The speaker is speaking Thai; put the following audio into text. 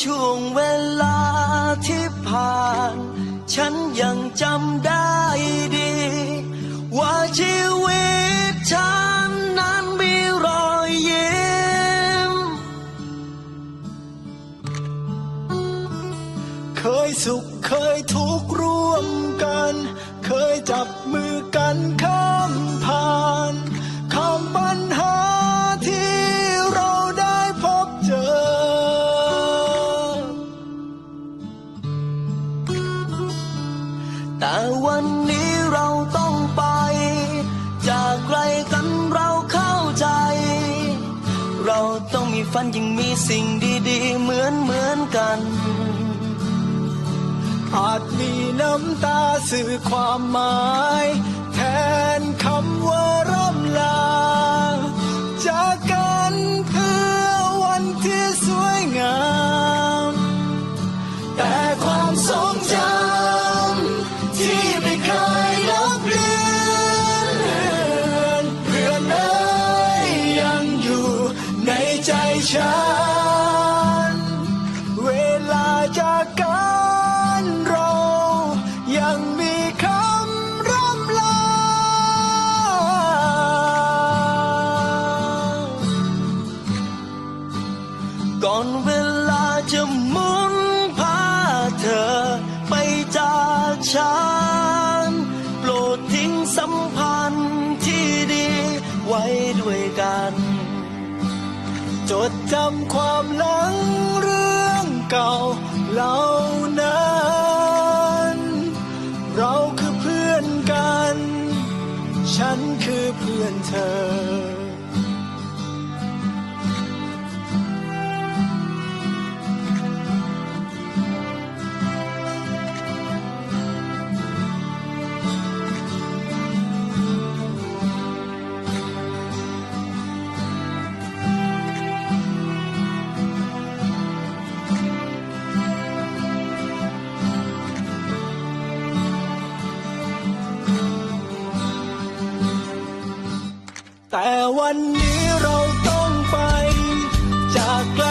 ช่วงเวลาที่ผ่านฉันยังจำได้ดีว่าชีวิตฉันนั้นมีรอยยิ้มเคยสุขเคยทุกข์ร่วมกันเคยจับมือกันข้ามผ่านปัญหาที่เราได้พบเจอแต่วันนี้เราต้องไปจากไกลกันเราเข้าใจเราต้องมีฝันยังมีสิ่งดีๆเหมือนกันอาจมีน้ำตาสื่อความหมายแทนคำว่าร่ำลาจากกันเพื่อวันที่สวยงามแต่ความทรงจำที่ไม่เคยลบเลือนเพื่อนเอ๋ยยังอยู่ในใจฉันเวลาจากกันเรายังมีคำร่ำลาก่อนเวลาจะหมุนพาเธอไปจากฉันโปรดทิ้งสัมพันธ์ที่ดีไว้ด้วยกันจดจำความหลังเรื่องเก่าเหล่านั้นเราคือเพื่อนกันฉันคือเพื่อนเธอแต่วันนี้เราต้องไปจากไกล